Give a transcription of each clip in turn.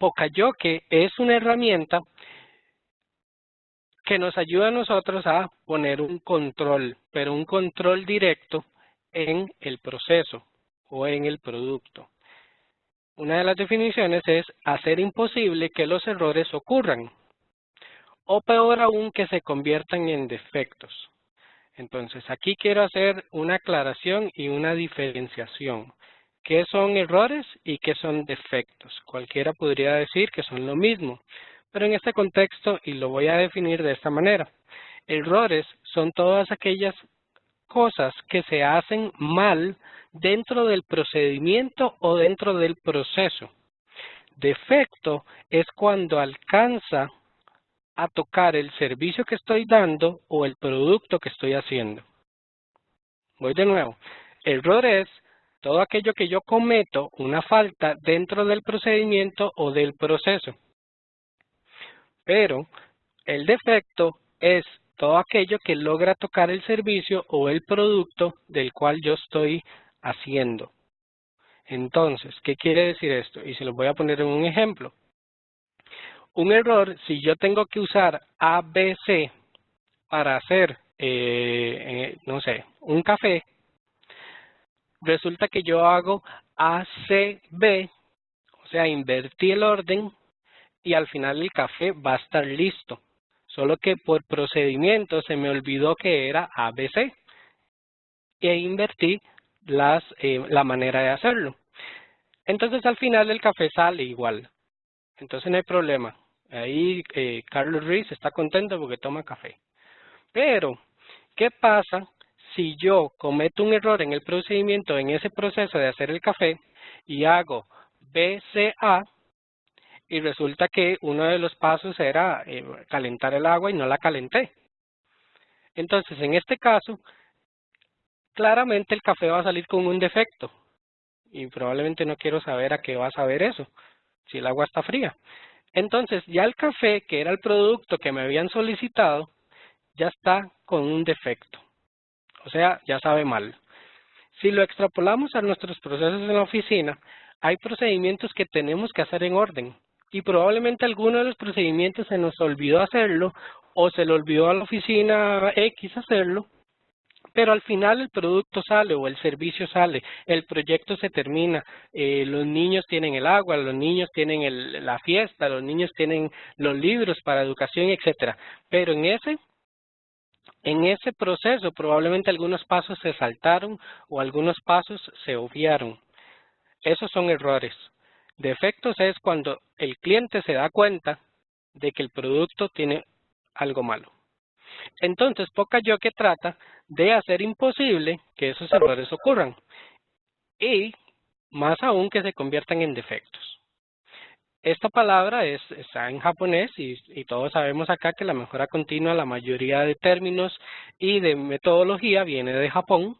Pocayoke es una herramienta que nos ayuda a nosotros a poner un control, pero un control directo en el proceso o en el producto. Una de las definiciones es hacer imposible que los errores ocurran, o peor aún, que se conviertan en defectos. Entonces, aquí quiero hacer una aclaración y una diferenciación. ¿Qué son errores y qué son defectos? Cualquiera podría decir que son lo mismo, pero en este contexto, y lo voy a definir de esta manera, errores son todas aquellas cosas que se hacen mal dentro del procedimiento o dentro del proceso. Defecto es cuando alcanza a tocar el servicio que estoy dando o el producto que estoy haciendo. Voy de nuevo. Error es todo aquello que yo cometo, una falta dentro del procedimiento o del proceso. Pero el defecto es todo aquello que logra tocar el servicio o el producto del cual yo estoy haciendo. Entonces, ¿qué quiere decir esto? Y se lo voy a poner en un ejemplo. Un error, si yo tengo que usar ABC para hacer, no sé, un café, resulta que yo hago ACB, o sea, invertí el orden y al final el café va a estar listo. Solo que por procedimiento se me olvidó que era ABC e invertí la manera de hacerlo. Entonces al final el café sale igual. Entonces no hay problema. Ahí Carlos Ruiz está contento porque toma café. Pero, ¿qué pasa si yo cometo un error en el procedimiento, en ese proceso de hacer el café, y hago BCA, y resulta que uno de los pasos era calentar el agua y no la calenté? Entonces, en este caso, claramente el café va a salir con un defecto, y probablemente no quiero saber a qué va a saber eso, si el agua está fría. Entonces, ya el café, que era el producto que me habían solicitado, ya está con un defecto. O sea, ya sabe mal. Si lo extrapolamos a nuestros procesos en la oficina, hay procedimientos que tenemos que hacer en orden. Y probablemente alguno de los procedimientos se nos olvidó hacerlo o se le olvidó a la oficina X hacerlo, pero al final el producto sale o el servicio sale, el proyecto se termina, los niños tienen el agua, los niños tienen la fiesta, los niños tienen los libros para educación, etcétera. Pero en ese proceso probablemente algunos pasos se saltaron o algunos pasos se obviaron. Esos son errores. Defectos es cuando el cliente se da cuenta de que el producto tiene algo malo. Entonces, Pocayoke trata de hacer imposible que esos errores ocurran y más aún que se conviertan en defectos. Esta palabra está en japonés y todos sabemos acá que la mejora continua, la mayoría de términos y de metodología viene de Japón.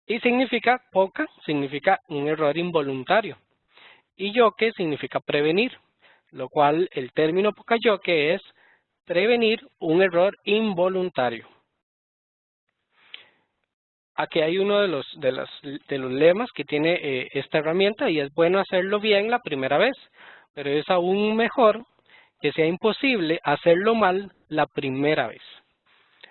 Y significa poca, significa un error involuntario. Y yoke significa prevenir, lo cual el término Pocayoke es prevenir un error involuntario. Aquí hay uno de los lemas que tiene esta herramienta y es bueno hacerlo bien la primera vez, pero es aún mejor que sea imposible hacerlo mal la primera vez.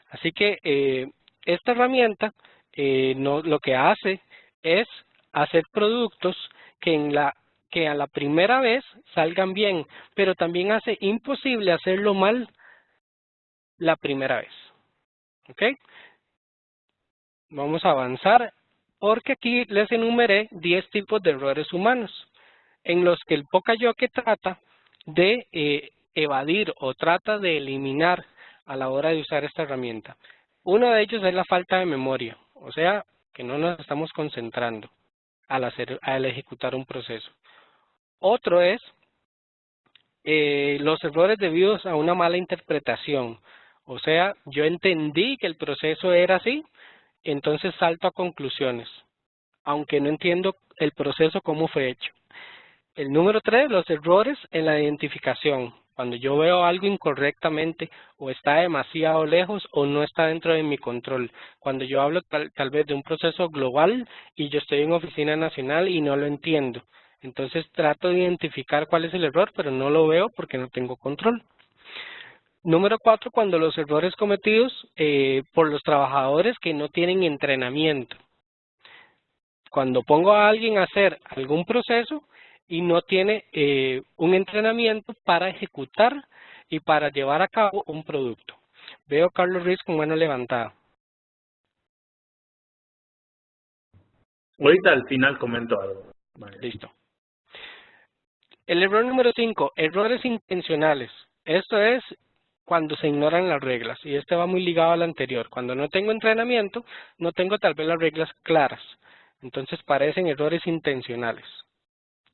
Así que esta herramienta lo que hace es hacer productos que a la primera vez salgan bien, pero también hace imposible hacerlo mal la primera vez. ¿Ok? Vamos a avanzar porque aquí les enumeré 10 tipos de errores humanos en los que el Pocayoke trata de evadir o trata de eliminar a la hora de usar esta herramienta. Uno de ellos es la falta de memoria, o sea, que no nos estamos concentrando al ejecutar un proceso. Otro es los errores debidos a una mala interpretación, o sea, yo entendí que el proceso era así, entonces salto a conclusiones, aunque no entiendo el proceso cómo fue hecho. El número 3, los errores en la identificación. Cuando yo veo algo incorrectamente o está demasiado lejos o no está dentro de mi control. Cuando yo hablo tal vez de un proceso global y yo estoy en oficina nacional y no lo entiendo. Entonces trato de identificar cuál es el error, pero no lo veo porque no tengo control. Número 4, cuando los errores cometidos por los trabajadores que no tienen entrenamiento. Cuando pongo a alguien a hacer algún proceso y no tiene un entrenamiento para ejecutar y para llevar a cabo un producto. Veo a Carlos Ruiz con mano levantada. Ahorita al final comento algo. Vale. Listo. El error número 5, errores intencionales. Esto es cuando se ignoran las reglas, y este va muy ligado al anterior. Cuando no tengo entrenamiento, no tengo tal vez las reglas claras. Entonces parecen errores intencionales.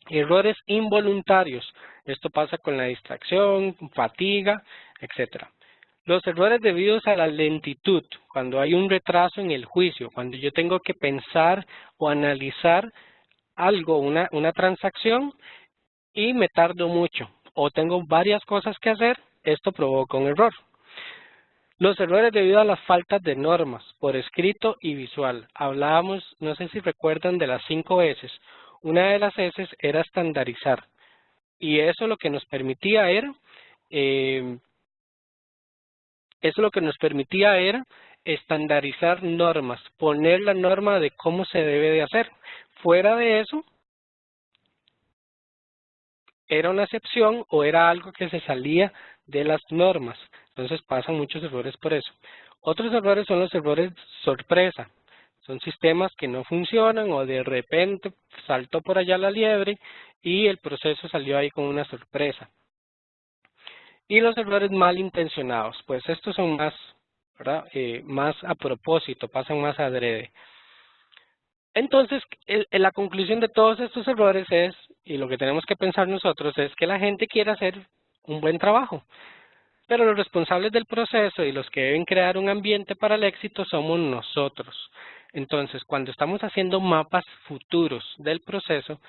Errores involuntarios. Esto pasa con la distracción, fatiga, etcétera. Los errores debidos a la lentitud, cuando hay un retraso en el juicio, cuando yo tengo que pensar o analizar algo, una transacción, y me tardo mucho, o tengo varias cosas que hacer, esto provoca un error. Los errores debido a las faltas de normas, por escrito y visual. Hablábamos, no sé si recuerdan, de las 5 S. Una de las S era estandarizar. Y eso lo que nos permitía era, estandarizar normas, poner la norma de cómo se debe de hacer. Fuera de eso, era una excepción o era algo que se salía de las normas. Entonces pasan muchos errores por eso. Otros errores son los errores sorpresa. Son sistemas que no funcionan o de repente saltó por allá la liebre y el proceso salió ahí con una sorpresa. Y los errores malintencionados, pues estos son más, ¿verdad? Más a propósito, pasan más adrede. Entonces, la conclusión de todos estos errores es, y lo que tenemos que pensar nosotros, es que la gente quiere hacer un buen trabajo, pero los responsables del proceso y los que deben crear un ambiente para el éxito somos nosotros. Entonces, cuando estamos haciendo mapas futuros del proceso,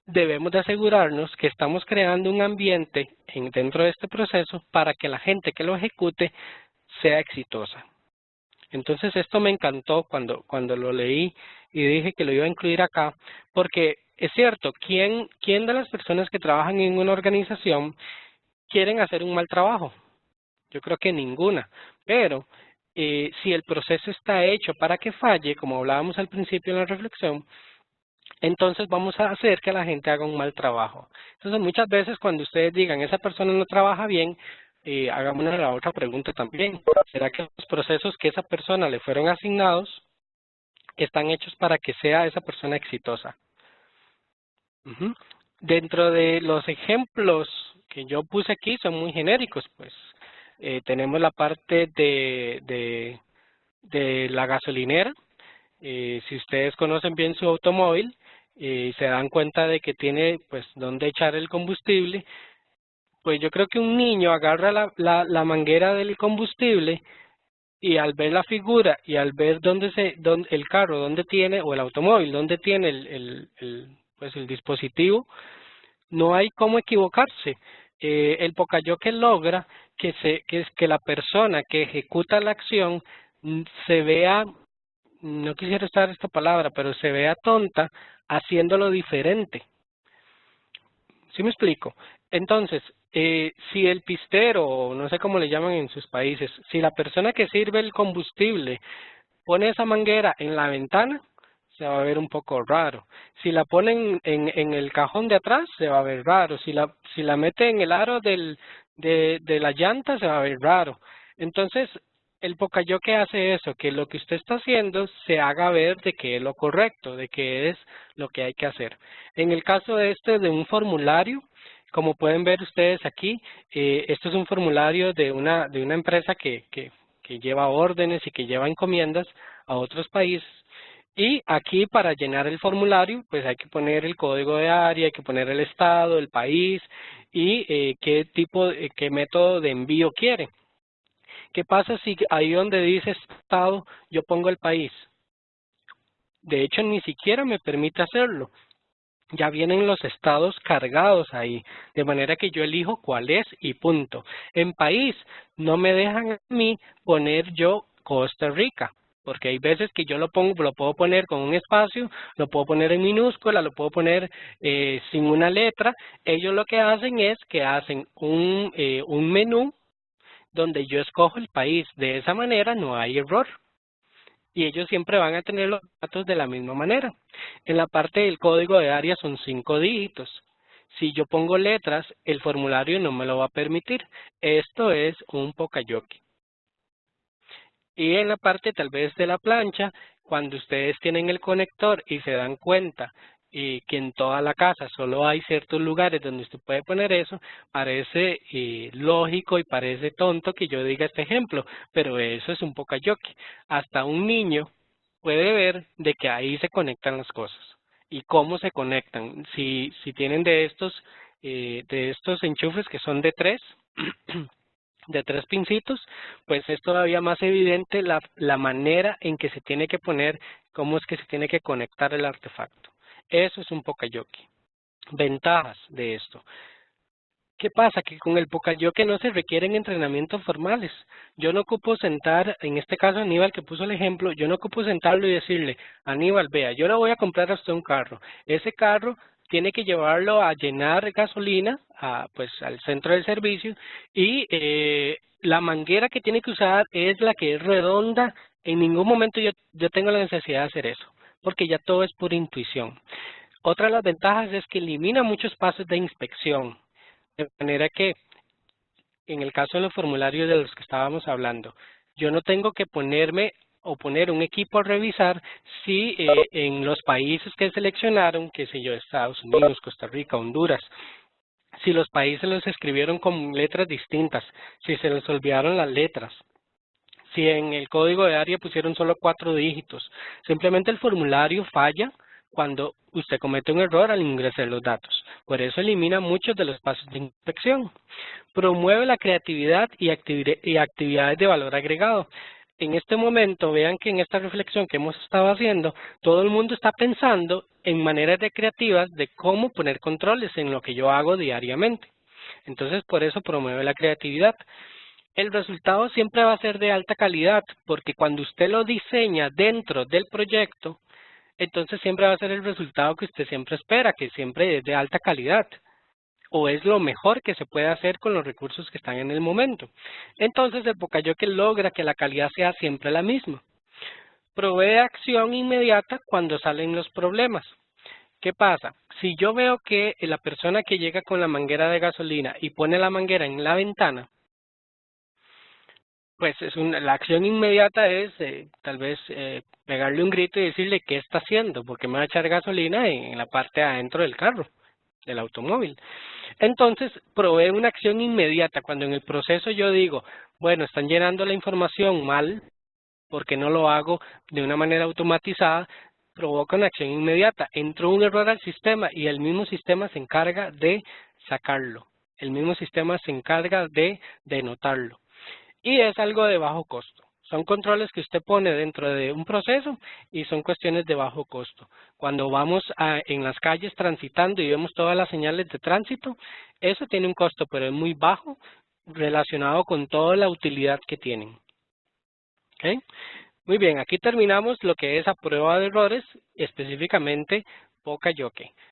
debemos de asegurarnos que estamos creando un ambiente dentro de este proceso para que la gente que lo ejecute sea exitosa. Entonces esto me encantó cuando lo leí y dije que lo iba a incluir acá, porque es cierto, ¿quién de las personas que trabajan en una organización quieren hacer un mal trabajo? Yo creo que ninguna, pero si el proceso está hecho para que falle, como hablábamos al principio en la reflexión, entonces vamos a hacer que la gente haga un mal trabajo. Entonces muchas veces cuando ustedes digan esa persona no trabaja bien, hagámonos la otra pregunta también. ¿Será que los procesos que esa persona le fueron asignados están hechos para que sea esa persona exitosa? Dentro de los ejemplos que yo puse aquí son muy genéricos, pues tenemos la parte de la gasolinera. Si ustedes conocen bien su automóvil y se dan cuenta de que tiene pues dónde echar el combustible, pues yo creo que un niño agarra la manguera del combustible y al ver la figura y al ver el carro dónde tiene o el automóvil dónde tiene pues el dispositivo, no hay cómo equivocarse. El Pocayoke logra que la persona que ejecuta la acción se vea, no quisiera usar esta palabra, pero se vea tonta haciéndolo diferente. ¿Sí me explico? Entonces, si el pistero, o no sé cómo le llaman en sus países, si la persona que sirve el combustible pone esa manguera en la ventana, se va a ver un poco raro. Si la ponen en el cajón de atrás, se va a ver raro. Si la mete en el aro de la llanta, se va a ver raro. Entonces, el Pocayoke hace eso, que lo que usted está haciendo se haga ver de que es lo correcto, de que es lo que hay que hacer. En el caso de un formulario, como pueden ver ustedes aquí, esto es un formulario de una empresa que lleva órdenes y que lleva encomiendas a otros países. Y aquí para llenar el formulario, pues hay que poner el código de área, hay que poner el estado, el país y qué método de envío quiere. ¿Qué pasa si ahí donde dice estado yo pongo el país? De hecho, ni siquiera me permite hacerlo. Ya vienen los estados cargados ahí, de manera que yo elijo cuál es y punto. En país no me dejan a mí poner yo Costa Rica, porque hay veces que yo lo puedo poner con un espacio, lo puedo poner en minúscula, lo puedo poner sin una letra. Ellos lo que hacen es que hacen un menú donde yo escojo el país. De esa manera no hay error. Y ellos siempre van a tener los datos de la misma manera. En la parte del código de área son 5 dígitos. Si yo pongo letras, el formulario no me lo va a permitir. Esto es un Poka-Yoke. Y en la parte tal vez de la plancha, cuando ustedes tienen el conector y se dan cuenta y que en toda la casa solo hay ciertos lugares donde usted puede poner eso, parece lógico y parece tonto que yo diga este ejemplo, pero eso es un Poka-Yoke. Hasta un niño puede ver de que ahí se conectan las cosas y cómo se conectan. Si tienen de estos enchufes que son de 3, de 3 pincitos, pues es todavía más evidente la manera en que se tiene que poner, cómo es que se tiene que conectar el artefacto. Eso es un Poka-Yoke. Ventajas de esto. ¿Qué pasa? Que con el Poka-Yoke no se requieren entrenamientos formales. Yo no ocupo sentar, en este caso Aníbal que puso el ejemplo, yo no ocupo sentarlo y decirle, Aníbal, vea, yo le voy a comprar a usted un carro. Ese carro tiene que llevarlo a llenar gasolina, pues al centro del servicio, y la manguera que tiene que usar es la que es redonda. En ningún momento yo tengo la necesidad de hacer eso, porque ya todo es por intuición. Otra de las ventajas es que elimina muchos pasos de inspección. De manera que, en el caso de los formularios de los que estábamos hablando, yo no tengo que ponerme o poner un equipo a revisar si en los países que seleccionaron, qué sé yo, Estados Unidos, Costa Rica, Honduras, si los países los escribieron con letras distintas, si se les olvidaron las letras, si en el código de área pusieron solo 4 dígitos. Simplemente el formulario falla cuando usted comete un error al ingresar los datos. Por eso elimina muchos de los pasos de inspección. Promueve la creatividad y actividades de valor agregado. En este momento, vean que en esta reflexión que hemos estado haciendo, todo el mundo está pensando en maneras creativas de cómo poner controles en lo que yo hago diariamente. Entonces, por eso promueve la creatividad. El resultado siempre va a ser de alta calidad, porque cuando usted lo diseña dentro del proyecto, entonces siempre va a ser el resultado que usted siempre espera, que siempre es de alta calidad, o es lo mejor que se puede hacer con los recursos que están en el momento. Entonces el Poka-Yoke logra que la calidad sea siempre la misma. Provee acción inmediata cuando salen los problemas. ¿Qué pasa? Si yo veo que la persona que llega con la manguera de gasolina y pone la manguera en la ventana, pues la acción inmediata es tal vez pegarle un grito y decirle qué está haciendo, porque me va a echar gasolina en la parte de adentro del carro, del automóvil. Entonces, provee una acción inmediata. Cuando en el proceso yo digo, bueno, están llenando la información mal, porque no lo hago de una manera automatizada, provoca una acción inmediata. Entró un error al sistema y el mismo sistema se encarga de sacarlo. El mismo sistema se encarga de denotarlo. Y es algo de bajo costo. Son controles que usted pone dentro de un proceso y son cuestiones de bajo costo. Cuando vamos en las calles transitando y vemos todas las señales de tránsito, eso tiene un costo, pero es muy bajo relacionado con toda la utilidad que tienen. ¿Okay? Muy bien, aquí terminamos lo que es a prueba de errores, específicamente Poka-Yoke.